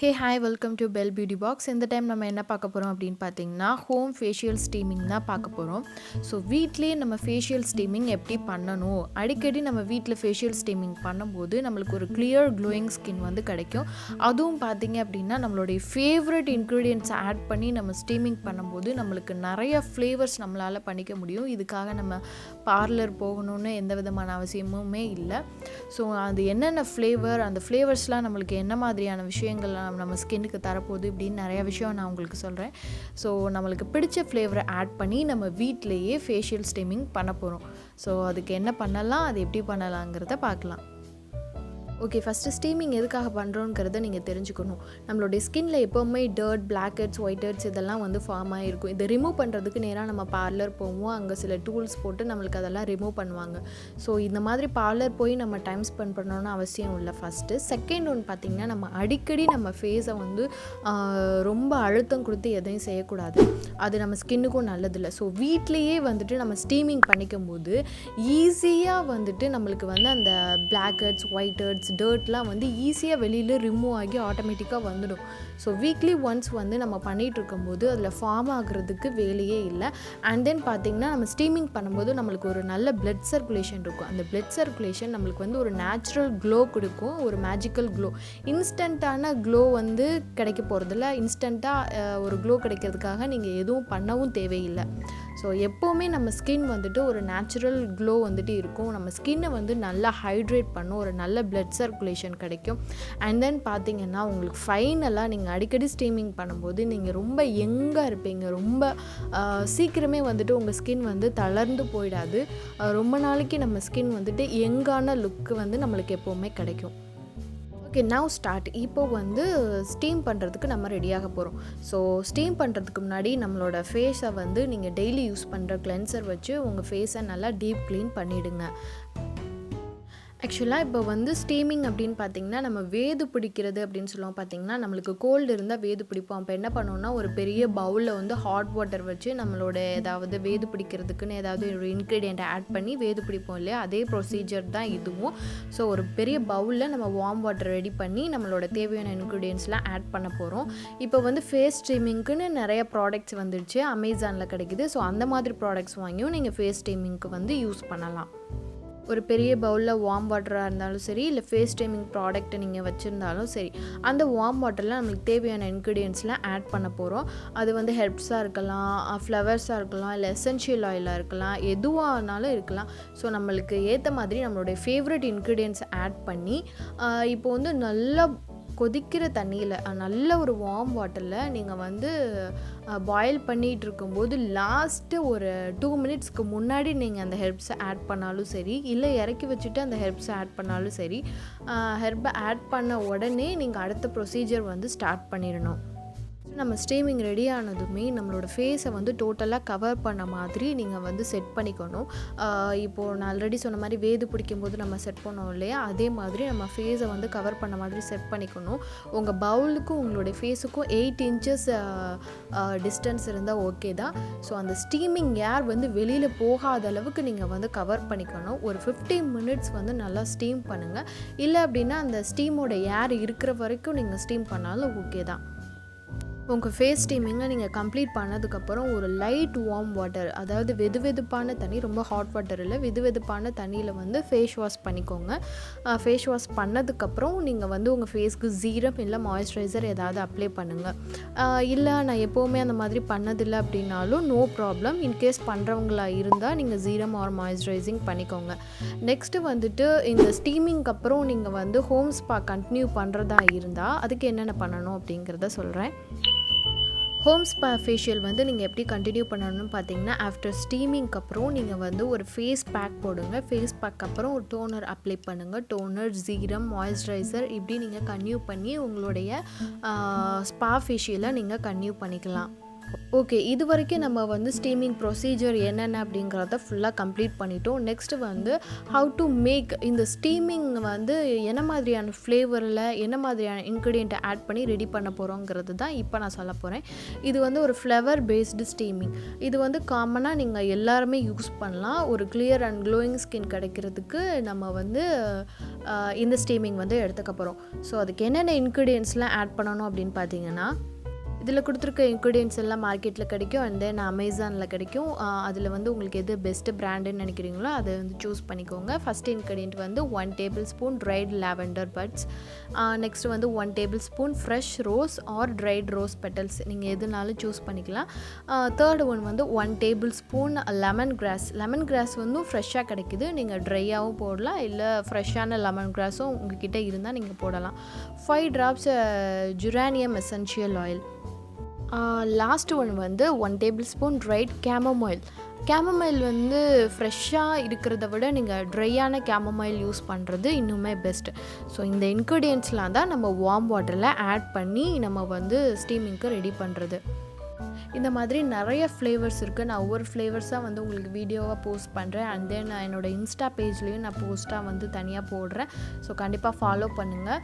Hey, hi, welcome to Bellebeauty Box. இந்த time நம்ம என்ன பார்க்க போகிறோம் அப்படின்னு பார்த்தீங்கன்னா ஹோம் ஃபேஷியல் ஸ்டீமிங் தான் பார்க்க போகிறோம். ஸோ வீட்டிலே நம்ம ஃபேஷியல் ஸ்டீமிங் எப்படி பண்ணணும், அடிக்கடி நம்ம வீட்டில் ஃபேஷியல் ஸ்டீமிங் பண்ணும்போது நம்மளுக்கு ஒரு கிளியர் க்ளோயிங் ஸ்கின் வந்து கிடைக்கும். அதுவும் பார்த்தீங்க அப்படின்னா நம்மளுடைய ஃபேவரட் இன்க்ரீடியன்ட்ஸ் ஆட் பண்ணி நம்ம ஸ்டீமிங் பண்ணும்போது நம்மளுக்கு நிறைய ஃப்ளேவர்ஸ் நம்மளால் பண்ணிக்க முடியும். இதுக்காக நம்ம பார்லர் போகணுன்னு எந்த விதமான அவசியமுமே இல்லை. ஸோ அது என்னென்ன ஃப்ளேவர், அந்த ஃப்ளேவர்ஸ்லாம் நம்மளுக்கு என்ன மாதிரியான விஷயங்கள் நம்ம ஸ்கின்னுக்கு தரப்போகுது இப்படின்னு நிறைய விஷயம் நான் உங்களுக்கு சொல்கிறேன். ஸோ நம்மளுக்கு பிடிச்ச ஃப்ளேவரை ஆட் பண்ணி நம்ம வீட்டிலையே ஃபேஷியல் ஸ்டீமிங் பண்ண போகிறோம். ஸோ அதுக்கு என்ன பண்ணலாம், அது எப்படி பண்ணலாங்கிறத பார்க்கலாம். ஓகே, ஃபஸ்ட்டு ஸ்டீமிங் எதுக்காக பண்ணுறோங்கிறத நீங்கள் தெரிஞ்சுக்கணும். நம்மளுடைய ஸ்கின்னில் எப்போவுமே டர்ட், blackheads, whiteheads இதெல்லாம் வந்து ஃபார்ம் ஆகிருக்கும். இதை ரிமூவ் பண்ணுறதுக்கு நேராக நம்ம பார்லர் போவோம். அங்கே சில டூல்ஸ் போட்டு நம்மளுக்கு அதெல்லாம் ரிமூவ் பண்ணுவாங்க. ஸோ இந்த மாதிரி பார்லர் போய் நம்ம டைம் ஸ்பெண்ட் பண்ணணும்னு அவசியம் இல்லை. ஃபஸ்ட்டு செகண்ட் ஒன்று பார்த்திங்கன்னா, நம்ம அடிக்கடி நம்ம ஃபேஸை வந்து ரொம்ப அழுத்தம் கொடுத்து எதையும் செய்யக்கூடாது. அது நம்ம ஸ்கின்னுக்கும் நல்லதில்லை. ஸோ வீட்லேயே வந்துட்டு நம்ம ஸ்டீமிங் பண்ணிக்கும் போது ஈஸியாக வந்துட்டு நம்மளுக்கு வந்து அந்த blackheads, whiteheads, டர்ட்லாம் வந்து ஈஸியாக வெளியில் ரிமூவ் ஆகி ஆட்டோமேட்டிக்காக வந்துடும். ஸோ வீக்லி ஒன்ஸ் வந்து நம்ம பண்ணிகிட்டு இருக்கும்போது அதில் ஃபார்ம் ஆகுறதுக்கு வேலையே இல்லை. அண்ட் தென் பார்த்திங்கன்னா, நம்ம ஸ்டீமிங் பண்ணும்போது நம்மளுக்கு ஒரு நல்ல பிளட் சர்க்குலேஷன் இருக்கும். அந்த பிளட் சர்க்குலேஷன் நம்மளுக்கு வந்து ஒரு நேச்சுரல் க்ளோ கொடுக்கும், ஒரு மேஜிக்கல் க்ளோ. இன்ஸ்டண்ட்டான க்ளோ வந்து கிடைக்க போகிறதில்ல. இன்ஸ்டண்ட்டாக ஒரு க்ளோ கிடைக்கிறதுக்காக நீங்கள் எதுவும் பண்ணவும் தேவையில்லை. ஸோ எப்போவுமே நம்ம ஸ்கின் வந்துட்டு ஒரு நேச்சுரல் க்ளோ வந்துட்டு இருக்கும். நம்ம ஸ்கின்னை வந்து நல்லா ஹைட்ரேட் பண்ணும், ஒரு நல்ல பிளட் சர்க்குலேஷன் கிடைக்கும். அண்ட் தென் பார்த்திங்கன்னா, உங்களுக்கு ஃபைனலாக நீங்கள் அடிக்கடி ஸ்டீமிங் பண்ணும்போது நீங்கள் ரொம்ப யங்காக இருப்பீங்க. ரொம்ப சீக்கிரமே வந்துட்டு உங்கள் ஸ்கின் வந்து தளர்ந்து போயிடாது. ரொம்ப நாளைக்கு நம்ம ஸ்கின் வந்துட்டு யங்கான லுக்கு வந்து நம்மளுக்கு எப்போவுமே கிடைக்கும். Okay, now start. இப்போ வந்து ஸ்டீம் பண்ணுறதுக்கு நம்ம ரெடியாக போகிறோம். ஸோ ஸ்டீம் பண்ணுறதுக்கு முன்னாடி நம்மளோட ஃபேஸை வந்து நீங்கள் டெய்லி யூஸ் பண்ணுற கிளென்சர் வச்சு உங்கள் ஃபேஸை நல்லா டீப் க்ளீன் பண்ணிவிடுங்க. ஆக்சுவலாக இப்போ வந்து ஸ்டீமிங் அப்படின்னு பார்த்திங்கன்னா, நம்ம வேது பிடிக்கிறது அப்படின்னு சொல்லுவோம். பார்த்திங்கன்னா, நம்மளுக்கு கோல்டு இருந்தால் வேது பிடிப்போம். அப்போ என்ன பண்ணுவோம்னா, ஒரு பெரிய பவுலில் வந்து ஹாட் வாட்டர் வச்சு நம்மளோட ஏதாவது வேது பிடிக்கிறதுக்குன்னு ஏதாவது ஒரு இன்க்ரீடியண்ட்டை ஆட் பண்ணி வேது பிடிப்போம் இல்லையா, அதே ப்ரொசீஜர் தான் இதுவும். ஸோ ஒரு பெரிய பவுலில் நம்ம வார்ம் வாட்டர் ரெடி பண்ணி நம்மளோட தேவையான இன்க்ரீடியன்ட்ஸ்லாம் ஆட் பண்ண போகிறோம். இப்போ வந்து ஃபேஸ் ஸ்டீமிங்க்குன்னு நிறைய ப்ராடக்ட்ஸ் வந்துடுச்சு, அமேசானில் கிடைக்குது. ஸோ அந்த மாதிரி ப்ராடக்ட்ஸ் வாங்கியும் நீங்கள் ஃபேஸ் ஸ்டீமிங்க்கு வந்து யூஸ் பண்ணலாம். ஒரு பெரிய பவுலில் வார்ம் வாட்டராக இருந்தாலும் சரி, இல்லை ஃபேஸ் ஸ்டீமிங் ப்ராடக்ட்டை நீங்கள் வச்சுருந்தாலும் சரி, அந்த வார்ம் வாட்டரில் நம்மளுக்கு தேவையான இன்க்ரீடியன்ட்ஸ்லாம் ஆட் பண்ண போகிறோம். அது வந்து ஹெர்ப்ஸாக இருக்கலாம், ஃப்ளவர்ஸாக இருக்கலாம், இல்லை எசென்ஷியல் ஆயிலாக இருக்கலாம், எதுவானாலும் இருக்கலாம். ஸோ நம்மளுக்கு ஏற்ற மாதிரி நம்மளுடைய ஃபேவரட் இன்க்ரீடியன்ட்ஸ் ஆட் பண்ணி இப்போ வந்து நல்லா கொதிக்கிற தண்ணியில், நல்ல ஒரு வார்ம் வாட்டரில் நீங்கள் வந்து பாயில் பண்ணிகிட்டு இருக்கும்போது லாஸ்ட்டு ஒரு 2 மினிட்ஸ்க்கு முன்னாடி நீங்கள் அந்த ஹெர்ப்ஸை ஆட் பண்ணாலும் சரி, இல்லை இறக்கி வச்சுட்டு அந்த ஹெர்ப்ஸை ஆட் பண்ணாலும் சரி, ஹெர்பை ஆட் பண்ண உடனே நீங்கள் அடுத்த ப்ரொசீஜர் வந்து ஸ்டார்ட் பண்ணிடணும். நம்ம ஸ்டீமிங் ரெடி ஆனதுமே நம்மளோட ஃபேஸை வந்து டோட்டலாக கவர் பண்ண மாதிரி நீங்கள் வந்து செட் பண்ணிக்கணும். இப்போது நான் ஆல்ரெடி சொன்ன மாதிரி வேது பிடிக்கும்போது நம்ம செட் பண்ணோம் இல்லையா, அதே மாதிரி நம்ம ஃபேஸை வந்து கவர் பண்ண மாதிரி செட் பண்ணிக்கணும். உங்கள் பவுலுக்கும் உங்களுடைய ஃபேஸுக்கும் 8 இன்ச்சஸ் டிஸ்டன்ஸ் இருந்தால் ஓகே தான். ஸோ அந்த ஸ்டீமிங் ஏர் வந்து வெளியில் போகாத அளவுக்கு நீங்கள் வந்து கவர் பண்ணிக்கணும். ஒரு 15 மினிட்ஸ் வந்து நல்லா ஸ்டீம் பண்ணுங்கள். இல்லை அப்படின்னா அந்த ஸ்டீமோட ஏர் இருக்கிற வரைக்கும் நீங்கள் ஸ்டீம் பண்ணாலும் ஓகே தான். உங்கள் ஃபேஸ் ஸ்டீமிங்கை நீங்கள் கம்ப்ளீட் பண்ணதுக்கப்புறம் ஒரு லைட் வார்ம் வாட்டர், அதாவது வெதுவெதுப்பான தண்ணி, ரொம்ப ஹாட் வாட்டர் இல்லை, வெதுவெதுப்பான தண்ணியில் வந்து ஃபேஸ் வாஷ் பண்ணிக்கோங்க. ஃபேஸ் வாஷ் பண்ணதுக்கப்புறம் நீங்கள் வந்து உங்கள் ஃபேஸ்க்கு சீரம் இல்லை மாய்ஸ்சரைசர் ஏதாவது அப்ளை பண்ணுங்கள். இல்லை நான் எப்போவுமே அந்த மாதிரி பண்ணதில்லை அப்படின்னாலும் நோ ப்ராப்ளம். இன்கேஸ் பண்ணுறவங்களா இருந்தால் நீங்கள் சீரம் ஆர் மாய்ஸ்சரைசிங் பண்ணிக்கோங்க. நெக்ஸ்ட்டு வந்துட்டு இந்த ஸ்டீமிங்க்கு அப்புறம் நீங்கள் வந்து ஹோம் ஸ்பா கண்டினியூ பண்ணுறதா இருந்தால் அதுக்கு என்னென்ன பண்ணணும் அப்படிங்கிறத சொல்கிறேன். ஹோம் ஸ்பா ஃபேஷியல் வந்து நீங்கள் எப்படி கண்டினியூ பண்ணணும்னு பார்த்தீங்கன்னா, ஆஃப்டர் ஸ்டீமிங்க்கு அப்புறம் நீங்கள் வந்து ஒரு ஃபேஸ் பேக் போடுங்க. ஃபேஸ் பேக் அப்புறம் ஒரு டோனர் அப்ளை பண்ணுங்கள். டோனர், சீரம், மாய்ஸ்சரைசர் இப்படி நீங்கள் கன்டினியூ பண்ணி உங்களுடைய ஸ்பா ஃபேஷியலை நீங்கள் கன்டினியூ பண்ணிக்கலாம். ஓகே. இதுவரைக்கும் நம்ம வந்து ஸ்டீமிங் ப்ரொசீஜர் என்னென்ன அப்படிங்கிறத ஃபுல்லாக கம்ப்ளீட் பண்ணிட்டோம். நெக்ஸ்ட்டு வந்து ஹவ் டு மேக் இந்த ஸ்டீமிங் வந்து என்ன மாதிரியான ஃப்ளேவரில் என்ன மாதிரியான இன்க்ரீடியண்ட்டை ஆட் பண்ணி ரெடி பண்ண போகிறோங்கிறது தான் இப்போ நான் சொல்ல போகிறேன். இது வந்து ஒரு ஃப்ளவர் பேஸ்டு ஸ்டீமிங். இது வந்து காமனாக நீங்கள் எல்லாருமே யூஸ் பண்ணலாம். ஒரு கிளியர் அண்ட் க்ளோயிங் ஸ்கின் கிடைக்கிறதுக்கு நம்ம வந்து இந்த ஸ்டீமிங் வந்து எடுத்துக்க போகிறோம். ஸோ அதுக்கு என்னென்ன இன்க்ரீடியன்ட்ஸ்லாம் ஆட் பண்ணணும் அப்படின்னு பார்த்தீங்கன்னா, இதில் கொடுத்துருக்க இன்க்ரீடியன்ட்ஸ் எல்லாம் மார்க்கெட்டில் கிடைக்கும். அண்ட் தென் அமேசானில் கிடைக்கும். அதில் வந்து உங்களுக்கு எது பெஸ்ட்டு பிராண்டுன்னு நினைக்கிறீங்களோ அதை வந்து சூஸ் பண்ணிக்கோங்க. ஃபஸ்ட் இன்க்ரீடியன்ட் வந்து 1 tablespoon dried lavender buds. Next வந்து 1 tablespoon fresh rose or dried rose petals, நீங்கள் எதுனாலும் சூஸ் பண்ணிக்கலாம். தேர்ட் ஒன் வந்து 1 tablespoon lemongrass. Lemongrass வந்து ஃப்ரெஷ்ஷாக கிடைக்குது, நீங்கள் ட்ரையாகவும் போடலாம், இல்லை ஃப்ரெஷ்ஷான லெமன் கிராஸும் உங்ககிட்ட இருந்தால் நீங்கள் போடலாம். 5 drops geranium essential oil. Last one வந்து 1 tablespoon dried chamomile. Chamomile வந்து ஃப்ரெஷ்ஷாக இருக்கிறத விட நீங்கள் ட்ரையான கேமமைல் யூஸ் பண்ணுறது இன்னுமே பெஸ்ட்டு. ஸோ இந்த இன்க்ரீடியன்ட்ஸ்லாம் தான் நம்ம வார்ம் வாட்டரில் ஆட் பண்ணி நம்ம வந்து ஸ்டீமிங்க்கு ரெடி பண்ணுறது. இந்த மாதிரி நிறைய ஃப்ளேவர்ஸ் இருக்குது. நான் ஒவ்வொரு ஃப்ளேவர்ஸாக வந்து உங்களுக்கு வீடியோவாக போஸ்ட் பண்ணுறேன். அண்ட் தென் என்னோடய இன்ஸ்டா பேஜ்லேயும் நான் போஸ்ட்டாக வந்து தனியாக போடுறேன். ஸோ கண்டிப்பாக ஃபாலோ பண்ணுங்கள்.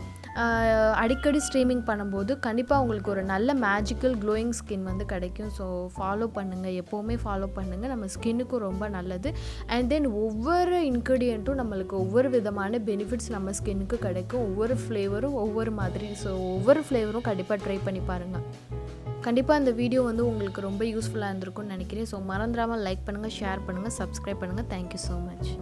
அடிக்கடி ஸ்ட்ரீமிங் பண்ணும்போது கண்டிப்பாக உங்களுக்கு ஒரு நல்ல மேஜிக்கல் க்ளோயிங் ஸ்கின் வந்து கிடைக்கும். ஸோ ஃபாலோ பண்ணுங்கள், எப்போவுமே ஃபாலோ பண்ணுங்கள். நம்ம ஸ்கின்னுக்கும் ரொம்ப நல்லது. அண்ட் தென் ஒவ்வொரு இன்க்ரீடியண்ட்டும் நம்மளுக்கு ஒவ்வொரு விதமான பெனிஃபிட்ஸ் நம்ம ஸ்கின்னுக்கு கிடைக்கும். ஒவ்வொரு ஃப்ளேவரும் ஒவ்வொரு மாதிரி. ஸோ ஒவ்வொரு ஃப்ளேவரும் கண்டிப்பாக ட்ரை பண்ணி பாருங்கள். கண்டிப்பாக இந்த வீடியோ வந்து உங்களுக்கு ரொம்ப யூஸ்ஃபுல்லாக இருந்திருக்கும்னு நினைக்கிறேன். ஸோ மறந்துடாமல் லைக் பண்ணுங்கள், ஷேர் பண்ணுங்கள், சப்ஸ்கிரைப் பண்ணுங்கள். Thank you so much.